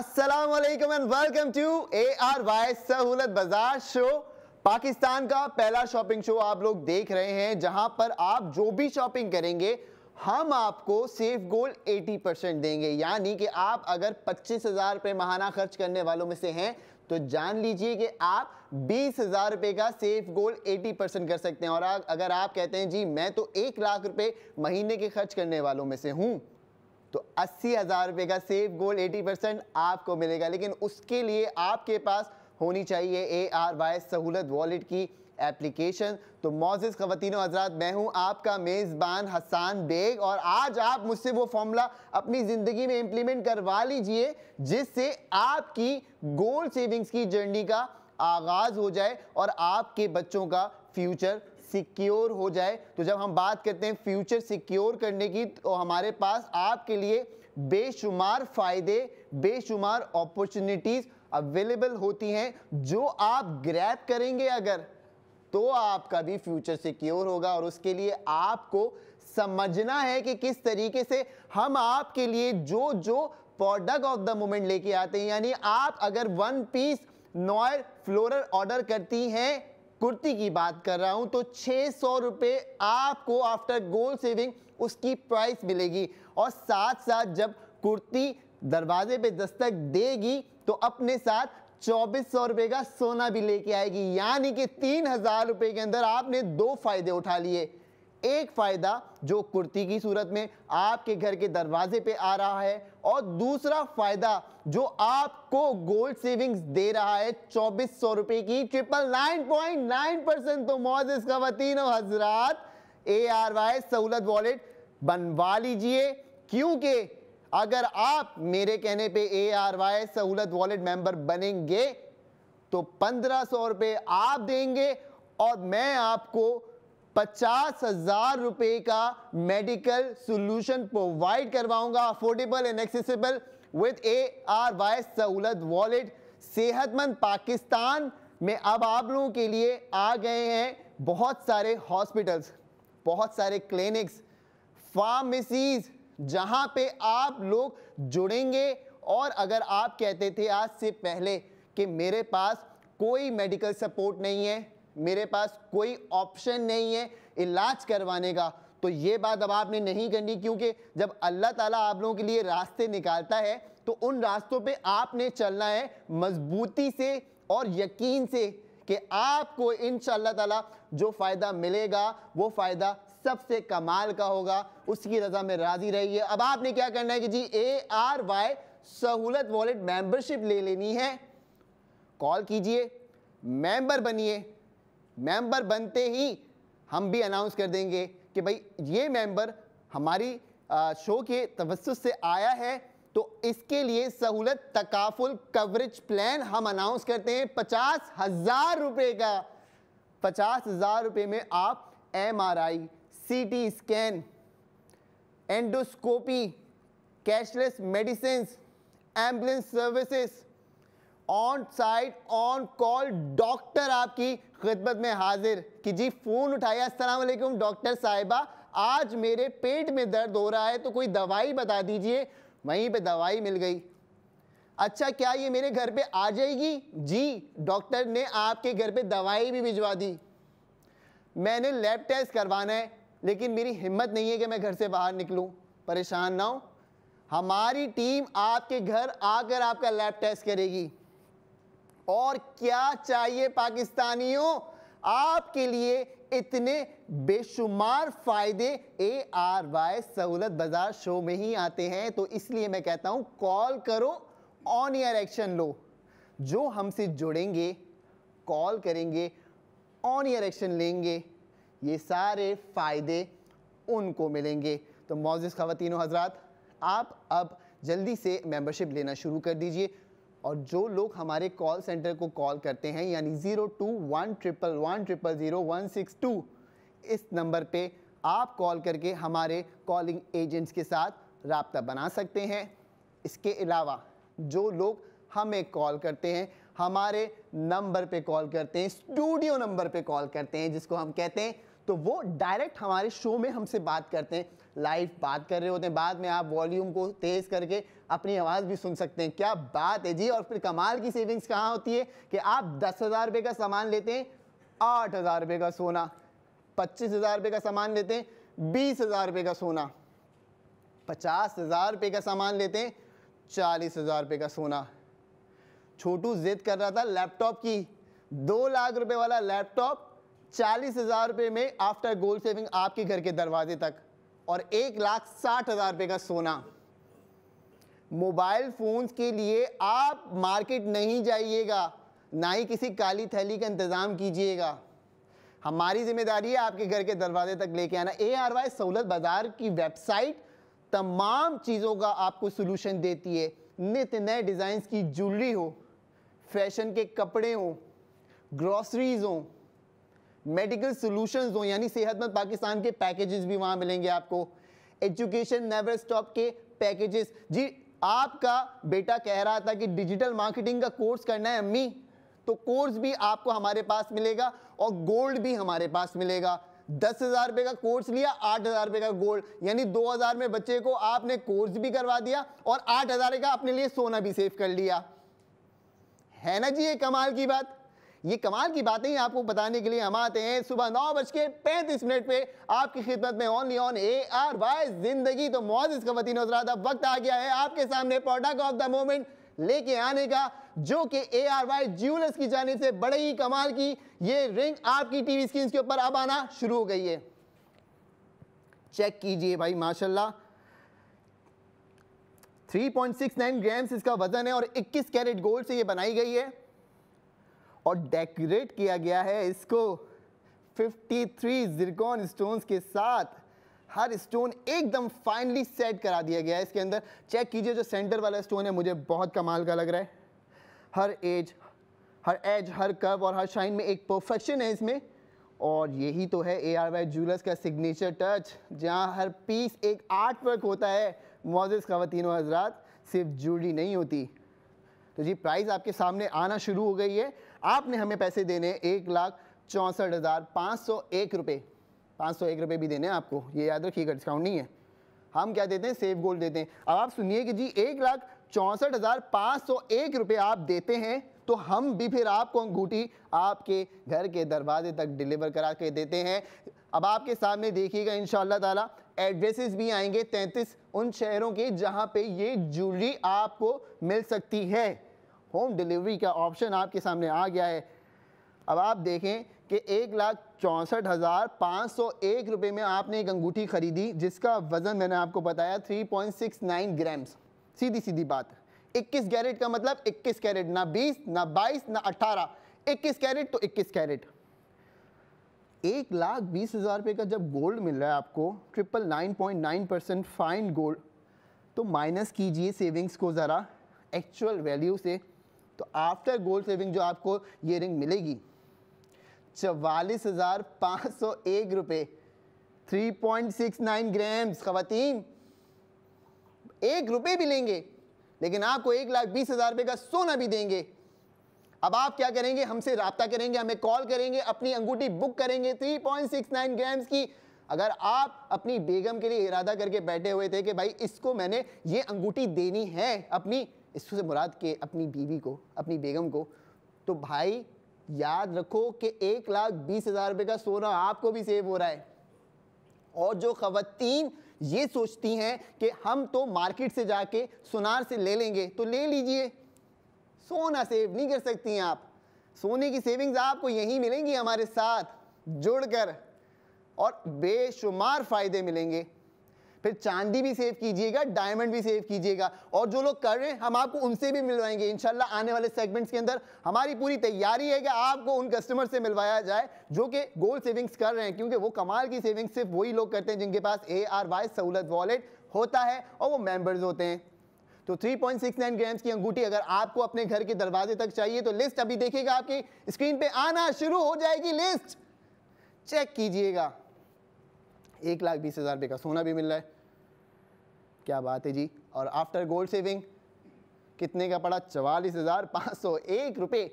अस्सलाम वालेकुम and welcome to ARY सहूलत बाजार शो। पाकिस्तान का पहला शॉपिंग शो आप लोग देख रहे हैं, जहां पर आप जो भी शॉपिंग करेंगे हम आपको सेफ गोल्ड 80% देंगे। यानी कि आप अगर 25,000 रुपये माहाना खर्च करने वालों में से हैं तो जान लीजिए कि आप 20,000 रुपये का सेफ गोल्ड 80% कर सकते हैं। और अगर आप कहते हैं जी मैं तो 1 लाख रुपए महीने के खर्च करने वालों में से हूं, तो 80,000 रुपये का सेफ गोल्ड 80% आपको मिलेगा। लेकिन उसके लिए आपके पास होनी चाहिए ARY सहूलत वॉलेट की एप्लीकेशन। तो मौजूद ख़वातीनो हज़रात, मैं हूं आपका मेज़बान हसन बेग, और आज आप मुझसे वो फॉर्मूला अपनी ज़िंदगी में इम्प्लीमेंट करवा लीजिए जिससे आपकी गोल्ड सेविंग्स की जर्नी का आगाज़ हो जाए और आपके बच्चों का फ्यूचर सिक्योर हो जाए। तो जब हम बात करते हैं फ्यूचर सिक्योर करने की, तो हमारे पास आपके लिए बेशुमार फ़ायदे, बेशुमार अपॉर्चुनिटीज़ अवेलेबल होती हैं, जो आप ग्रैब करेंगे अगर, तो आपका भी फ्यूचर सिक्योर होगा। और उसके लिए आपको समझना है कि किस तरीके से हम आपके लिए जो जो प्रोडक्ट ऑफ द मोमेंट लेके आते हैं। यानी आप अगर 1 पीस नॉयर फ्लोरल ऑर्डर करती हैं, कुर्ती की बात कर रहा हूं, तो 600 रुपये आपको आफ्टर गोल्ड सेविंग उसकी प्राइस मिलेगी। और साथ साथ जब कुर्ती दरवाजे पे दस्तक देगी तो अपने साथ 2400 रुपये का सोना भी लेके आएगी। यानी कि 3000 रुपये के अंदर आपने 2 फायदे उठा लिए। एक फायदा जो कुर्ती की सूरत में आपके घर के दरवाजे पे आ रहा है, और दूसरा फायदा जो आपको गोल्ड सेविंग्स दे रहा है 2400 रुपये की 999.9%। तो मौजूद ख़वातीनो हज़रात, ARY सहूलत वॉलेट बनवा लीजिए, क्योंकि अगर आप मेरे कहने पे ARY सहूलत वॉलेट मेंबर बनेंगे तो 1500 रुपये आप देंगे और मैं आपको 50,000 रुपये का मेडिकल सोल्यूशन प्रोवाइड करवाऊंगा, affordable and accessible with ARY सहूलत वॉलेट। सेहतमंद पाकिस्तान में अब आप लोगों के लिए आ गए हैं बहुत सारे हॉस्पिटल्स, बहुत सारे क्लिनिक्स, फार्मेसीज, जहां पे आप लोग जुड़ेंगे। और अगर आप कहते थे आज से पहले कि मेरे पास कोई मेडिकल सपोर्ट नहीं है, मेरे पास कोई ऑप्शन नहीं है इलाज करवाने का, तो ये बात अब आपने नहीं करनी, क्योंकि जब अल्लाह ताला आप लोगों के लिए रास्ते निकालता है तो उन रास्तों पे आपने चलना है मजबूती से और यकीन से कि आपको इंशाअल्लाह ताला जो फ़ायदा मिलेगा वो फ़ायदा सबसे कमाल का होगा। उसकी रजा में राजी रहिए। अब आपने क्या करना है कि जी ARY सहूलत वॉलेट मेंबरशिप ले लेनी है। कॉल कीजिए, मेंबर बनिए। मेंबर बनते ही हम भी अनाउंस कर देंगे कि भाई ये मेंबर हमारी शो के तवज्जुह से आया है, तो इसके लिए सहूलत तकाफुल कवरेज प्लान हम अनाउंस करते हैं 50,000 रुपये का। 50,000 रुपये में आप MRI, CT scan, endoscopy, cashless medicine, ambulance services, on site on call doctor आपकी खिदमत में हाजिर कि जी फ़ोन उठाया, अस्सलाम वालेकुम डॉक्टर साहिबा, आज मेरे पेट में दर्द हो रहा है तो कोई दवाई बता दीजिए। वहीं पे दवाई मिल गई। अच्छा, क्या ये मेरे घर पे आ जाएगी? जी, डॉक्टर ने आपके घर पे दवाई भी भिजवा दी। मैंने लैब टेस्ट करवाना है लेकिन मेरी हिम्मत नहीं है कि मैं घर से बाहर निकलूं। परेशान ना हो, हमारी टीम आपके घर आकर आपका लैब टेस्ट करेगी। और क्या चाहिए पाकिस्तानियों, आपके लिए इतने बेशुमार फायदे ARY सहूलत बाजार शो में ही आते हैं। तो इसलिए मैं कहता हूं कॉल करो, ऑन एयर एक्शन लो। जो हमसे जुड़ेंगे, कॉल करेंगे, ऑन एयर एक्शन लेंगे, ये सारे फ़ायदे उनको मिलेंगे। तो मौजूद ख़वातीनो हज़रात, आप अब जल्दी से मेंबरशिप लेना शुरू कर दीजिए। और जो लोग हमारे कॉल सेंटर को कॉल करते हैं, यानी 02-111-000-162, इस नंबर पे आप कॉल करके हमारे कॉलिंग एजेंट्स के साथ राब्ता बना सकते हैं। इसके अलावा जो लोग हमें कॉल करते हैं, हमारे नंबर पे कॉल करते हैं, स्टूडियो नंबर पे कॉल करते हैं जिसको हम कहते हैं, तो वो डायरेक्ट हमारे शो में हमसे बात करते हैं, लाइव बात कर रहे होते हैं। बाद में आप वॉल्यूम को तेज करके अपनी आवाज़ भी सुन सकते हैं। क्या बात है जी। और फिर कमाल की सेविंग्स कहाँ होती है कि आप 10,000 रुपये का सामान लेते हैं, 8,000 रुपये का सोना, 25,000 रुपये का सामान लेते हैं, 20,000 रुपये का सोना, 50,000 रुपये का सामान लेते हैं, 40,000 रुपये का सोना। छोटू जिद कर रहा था लैपटॉप की, 2 लाख रुपए वाला लैपटॉप 40,000 रुपये में आफ्टर गोल्ड सेविंग आपके घर के दरवाजे तक, और 1,60,000 रुपये का सोना। मोबाइल फोन्स के लिए आप मार्केट नहीं जाइएगा, ना ही किसी काली थैली का इंतजाम कीजिएगा। हमारी जिम्मेदारी है आपके घर के दरवाजे तक लेके आना। ARY सहूलत बाजार की वेबसाइट तमाम चीज़ों का आपको सोल्यूशन देती है। नित्य नए डिज़ाइंस की ज्वेलरी हो, फैशन के कपड़े हो, ग्रॉसरीज हो, मेडिकल सॉल्यूशंस हो, यानी सेहतमंद पाकिस्तान के पैकेजेस भी वहाँ मिलेंगे आपको। एजुकेशन नेवर स्टॉप के पैकेजेस। जी आपका बेटा कह रहा था कि डिजिटल मार्केटिंग का कोर्स करना है अम्मी, तो कोर्स भी आपको हमारे पास मिलेगा और गोल्ड भी हमारे पास मिलेगा। 10,000 रुपये का कोर्स लिया, 8,000 रुपये का गोल्ड, यानी 2,000 में बच्चे को आपने कोर्स भी करवा दिया और 8,000 का अपने लिए सोना भी सेव कर लिया। है ना जी ये कमाल की बात। ये कमाल की बातें आपको बताने के लिए हम आते हैं सुबह 9:35 पे आपकी खिदमत में ओनली ऑन ARY जिंदगी। तो मौजूद खवातीन हज़रात, अब वक्त आ गया है आपके सामने प्रोडक्ट ऑफ द मोमेंट लेके आने का, जो कि ARY ज्वेलर्स की जानिब से बड़े ही कमाल की ये रिंग आपकी टीवी स्क्रीन के ऊपर अब आना शुरू हो गई है। चेक कीजिए भाई, माशाल्लाह 3.69 ग्राम्स इसका वजन है और 21 कैरेट गोल्ड से ये बनाई गई है और डेकोरेट किया गया है इसको 53 ज़िरकॉन स्टोन्स के साथ। हर स्टोन एकदम फाइनली सेट करा दिया गया है इसके अंदर। चेक कीजिए, जो सेंटर वाला स्टोन है मुझे बहुत कमाल का लग रहा है। हर एज, हर कर्व और हर शाइन में एक परफेक्शन है इसमें, और यही तो है ARY ज्वेलर्स का सिग्नेचर टच, जहां हर पीस एक आर्ट वर्क होता है। मौजूद ख़वातीन व हज़रात, सिर्फ ज्वेलरी नहीं होती। तो जी प्राइस आपके सामने आना शुरू हो गई है। आपने हमें पैसे देने 1,64,501 रुपये। 501 रुपये भी देने हैं आपको, ये याद रखिएगा, डिस्काउंट नहीं है। हम क्या देते हैं, सेफ गोल्ड देते हैं। अब आप सुनिए कि जी 1,64,501 रुपये आप देते हैं, तो हम भी फिर आपको अंगूठी आपके घर के दरवाजे तक डिलीवर करा के देते हैं। अब आपके सामने देखिएगा इंशाअल्लाह ताला एड्रेसेस भी आएंगे 33 उन शहरों के जहां पे ये ज्वेलरी आपको मिल सकती है। होम डिलीवरी का ऑप्शन आपके सामने आ गया है। अब आप देखें कि 1,64,501 रुपये में आपने एक अंगूठी खरीदी जिसका वज़न मैंने आपको बताया 3.69 ग्राम्स। सीधी सीधी बात, 21 कैरेट का मतलब 21 कैरेट, ना 20 ना 22 ना 18, 21 कैरेट तो 21 कैरेट। 1,20,000 रुपये का जब गोल्ड मिल रहा है आपको 999.9% फाइन गोल्ड, तो माइनस कीजिए सेविंग्स को ज़रा एक्चुअल वैल्यू से, तो आफ्टर गोल्ड सेविंग जो आपको ये रिंग मिलेगी 44,501 रुपये, 3.69 ग्राम्स। खवातीन 1 रुपये भी लेंगे लेकिन आपको 1,20,000 रुपये का सोना भी देंगे। अब आप क्या करेंगे, हमसे राब्ता करेंगे, हमें कॉल करेंगे, अपनी अंगूठी बुक करेंगे 3.69 ग्राम्स की। अगर आप अपनी बेगम के लिए इरादा करके बैठे हुए थे कि भाई इसको मैंने ये अंगूठी देनी है अपनी, इससे मुराद के अपनी बीवी को, अपनी बेगम को, तो भाई याद रखो कि 1,20,000 रुपये का सोना आपको भी सेव हो रहा है। और जो खवातीन ये सोचती हैं कि हम तो मार्केट से जाके सुनार से ले लेंगे, तो ले लीजिए, सोना सेव नहीं कर सकती हैं आप। सोने की सेविंग्स आपको यहीं मिलेंगी हमारे साथ जुड़कर, और बेशुमार फ़ायदे मिलेंगे। फिर चांदी भी सेव कीजिएगा, डायमंड भी सेव कीजिएगा, और जो लोग कर रहे हैं हम आपको उनसे भी मिलवाएंगे इंशाल्लाह। आने वाले सेगमेंट्स के अंदर हमारी पूरी तैयारी है कि आपको उन कस्टमर से मिलवाया जाए जो कि गोल्ड सेविंग्स कर रहे हैं, क्योंकि वो कमाल की सेविंग्स सिर्फ वही लोग करते हैं जिनके पास ARY सहूलत वॉलेट होता है और वो मेंबर्स होते हैं। तो 3.69 ग्राम्स की अंगूठी अगर आपको अपने घर के दरवाजे तक चाहिए तो लिस्ट अभी देखिएगा आपकी स्क्रीन पे आना शुरू हो जाएगी। लिस्ट चेक कीजिएगा। 1,20,000 रुपये का सोना भी मिल रहा है, क्या बात है जी। और आफ्टर गोल्ड सेविंग कितने का पड़ा, 44,501 रुपये।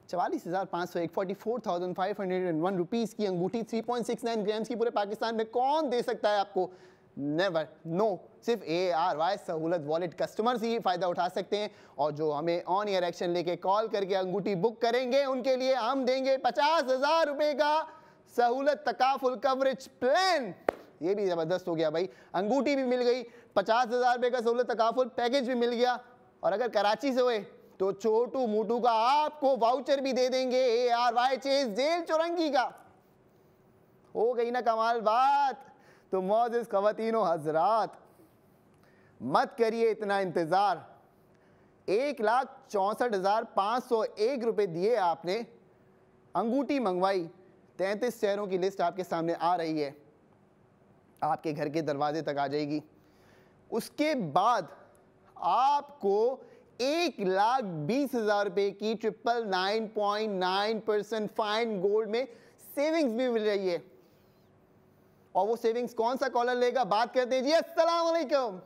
44,501 44,501 रुपीस की अंगूठी 3.69 ग्राम्स की पूरे पाकिस्तान में कौन दे सकता है आपको? Never, no. सिर्फ ARY सहूलत वॉलेट कस्टमर्स ही फायदा उठा सकते हैं, और जो हमें ऑन एयर एक्शन लेके कॉल करके अंगूठी बुक करेंगे उनके लिए हम देंगे 50,000 रुपए का सहूलत तकाफुल कवरेज प्लान। ये भी जबरदस्त हो गया भाई, अंगूठी भी मिल गई, 50,000 रुपए का सहूलत तकाफुल पैकेज भी मिल गया, और अगर कराची से हुए तो छोटू मोटू का आपको वाउचर भी दे देंगे ARY चेज जेल चौरंगी का। हो गई ना कमाल बात? तो मौजूद ख़वातीनो हजरात, मत करिए इतना इंतजार। 1,64,501 रुपए दिए आपने, अंगूठी मंगवाई, 33 शहरों की लिस्ट आपके सामने आ रही है, आपके घर के दरवाजे तक आ जाएगी। उसके बाद आपको 1,20,000 रुपए की 999.9% फाइन गोल्ड में सेविंग्स भी मिल रही है। और वो सेविंग्स कौन सा कॉलर लेगा, बात करते हैं जी। अस्सलाम वालेकुम।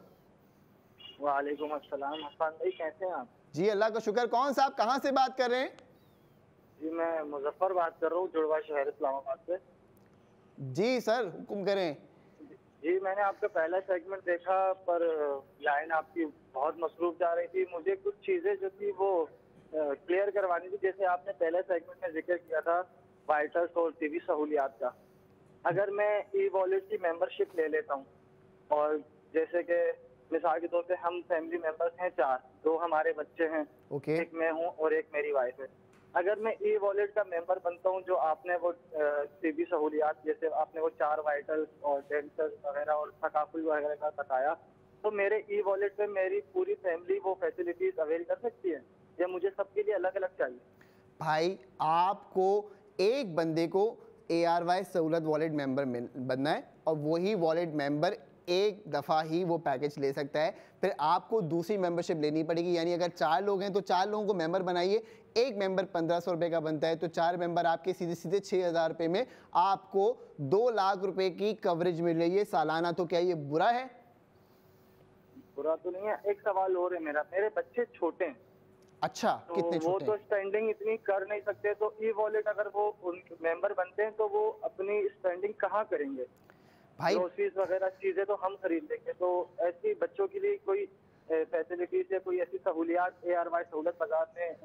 वालेकुम अस्सलाम। हसन भाई कैसे हैं आप? जी अल्लाह का शुक्र। कौन सा, आप कहाँ से बात कर रहे हैं? जी मैं मुजफ्फर बात कर रहा हूँ, जुड़वा शहर इस्लामाबाद से। जी सर, हुक्म करें। जी मैंने आपका पहला सेगमेंट देखा, पर लाइन आपकी बहुत मसरूफ जा रही थी। मुझे कुछ चीज़ें जो थी वो क्लियर करवानी थी। जैसे आपने पहले सेगमेंट में जिक्र किया था वाइटल्स और टीवी सहूलियात का। अगर मैं ई वॉलेट की मेंबरशिप ले लेता हूँ, और जैसे कि मिसाल के तौर पे हम फैमिली मेंबर्स हैं 4, 2 हमारे बच्चे हैं, एक मैं हूँ और एक मेरी वाइफ है। अगर मैं ई वॉलेट का मेंबर बनता हूँ, जो आपने वो टीवी सहूलियात, जैसे आपने वो 4 वाइटल्स और डेंटल्स वगैरह और थकाफुल वगैरह का बताया, तो मेरे ई वॉलेट पे मेरी पूरी फैमिली वो फैसिलिटीज अवेल कर सकती है, या मुझे सबके लिए अलग अलग चाहिए? भाई आपको एक बंदे को ARY सहूलत वॉलेट मेंबर बनना है, और वही वॉलेट मेंबर एक दफ़ा ही वो पैकेज ले सकता है। फिर आपको दूसरी मेंबरशिप लेनी पड़ेगी, यानी अगर 4 लोग हैं तो 4 लोगों को मेंबर बनाइए। एक मेंबर 1,500 रुपये का बनता है, तो 4 मेंबर आपके सीधे सीधे 6,000 रुपये में आपको 2 लाख रुपए की कवरेज मिल रही है सालाना। तो क्या ये बुरा है? बुरा तो नहीं है। एक सवाल और है मेरा, मेरे बच्चे छोटे हैं। अच्छा, तो कितने छोटे? वो तो स्पेंडिंग इतनी कर नहीं सकते, तो ई वॉलेट अगर वो उन मेंबर बनते हैं तो वो अपनी स्पेंडिंग कहाँ करेंगे? भाई ग्रोसरीज वगैरह चीजें तो हम खरीद लेंगे, तो ऐसी बच्चों के लिए कोई फैसिलिटीज या कोई ऐसी सहूलियात ARY सहूलत बाजार में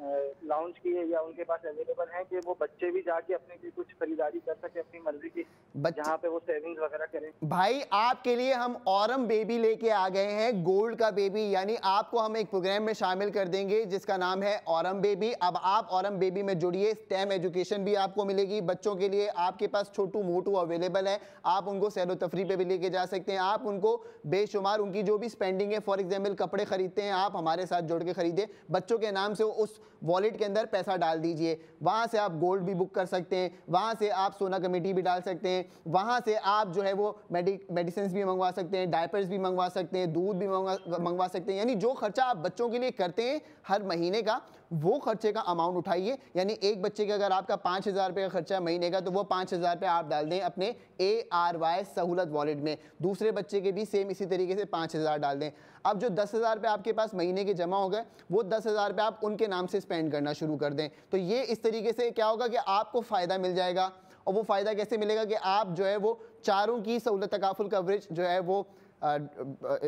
लॉन्च की है या उनके पास अवेलेबल है कि वो बच्चे भी जाके अपने लिए कुछ खरीदारी कर सके अपनी मर्जी की, जहाँ पे वो सेविंग्स वगैरह करें? भाई आपके लिए हम औरम बेबी लेके आ गए हैं, गोल्ड का बेबी, यानी आपको हम एक प्रोग्राम में शामिल कर देंगे जिसका नाम है औरम बेबी। अब आप औरम बेबी में जुड़िए, स्टेम एजुकेशन भी आपको मिलेगी बच्चों के लिए। आपके पास छोटू मोटू अवेलेबल है, आप उनको सैर तफरी पे भी लेके जा सकते हैं। आप उनको बेशुमार उनकी जो भी स्पेंडिंग है, फॉर एग्जाम्पल कपड़े खरीदते हैं, आप हमारे साथ जुड़ के खरीदे, बच्चों के नाम से उस वॉलेट के अंदर पैसा डाल दीजिए। वहां से आप गोल्ड भी बुक कर सकते हैं, वहां से आप सोना कमेटी भी डाल सकते हैं, वहां से आप जो है वो मेडिसिन भी मंगवा सकते हैं, डायपर्स भी मंगवा सकते हैं, दूध भी मंगवा सकते हैं। यानी जो खर्चा आप बच्चों के लिए करते हैं हर महीने का, वो खर्चे का अमाउंट उठाइए। यानी एक बच्चे का अगर आपका 5,000 रुपये का खर्चा महीने का, तो वो 5,000 रुपये आप डाल दें अपने ARY सहूलत वॉलेट में। दूसरे बच्चे के भी सेम इसी तरीके से 5,000 डाल दें। अब जो 10,000 रुपये आपके पास महीने के जमा हो गए, वो 10,000 रुपये आप उनके नाम से स्पेंड करना शुरू कर दें। तो ये इस तरीके से क्या होगा कि आपको फ़ायदा मिल जाएगा। और वो फ़ायदा कैसे मिलेगा कि आप जो है वो चारों की सहूलत तकाफुल कवरेज जो है वो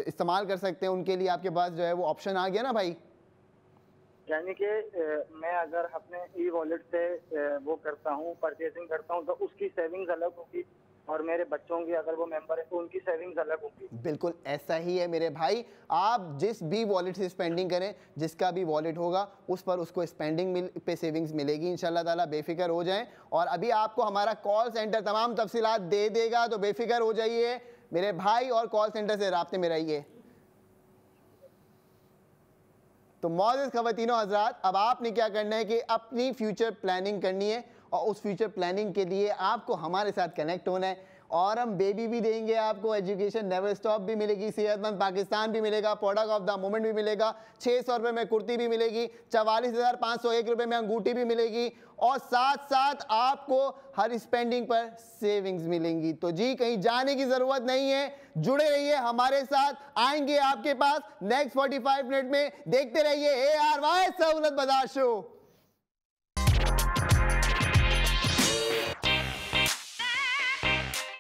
इस्तेमाल कर सकते हैं। उनके लिए आपके पास जो है वो ऑप्शन आ गया ना भाई। यानी कि मैं अगर अपने ई वॉलेट से वो करता हूँ, परचेजिंग करता हूँ, तो उसकी सेविंग्स अलग होगी, और मेरे बच्चों की अगर वो मेंबर है तो उनकी सेविंग्स अलग होगी। बिल्कुल ऐसा ही है मेरे भाई। आप जिस भी वॉलेट से स्पेंडिंग करें, जिसका भी वॉलेट होगा उस पर उसको स्पेंडिंग पे सेविंग्स मिलेगी इंशाल्लाह ताला। बेफिक्र हो जाएं। और अभी आपको हमारा कॉल सेंटर तमाम तफसीलात दे देगा, तो बेफिक्र हो जाइए मेरे भाई, और कॉल सेंटर से राब्ते में रहिए। तो मौजूद ख़वातीनो हज़रात, अब आपने क्या करना है कि अपनी फ्यूचर प्लानिंग करनी है, और उस फ्यूचर प्लानिंग के लिए आपको हमारे साथ कनेक्ट होना है। और हम बेबी भी देंगे आपको, एजुकेशन नेवर स्टॉप भी मिलेगी, सेहतमंद पाकिस्तान भी मिलेगा, प्रोडक्ट ऑफ द मोमेंट भी मिलेगा, 600 रुपये में कुर्ती भी मिलेगी, 44,501 रुपये में अंगूठी भी मिलेगी, और साथ साथ आपको हर स्पेंडिंग पर सेविंग्स मिलेंगी। तो जी कहीं जाने की ज़रूरत नहीं है, जुड़े रहिए हमारे साथ, आएंगे आपके पास नेक्स्ट 45 मिनट में। देखते रहिए ARY सहूलत बाजार शो।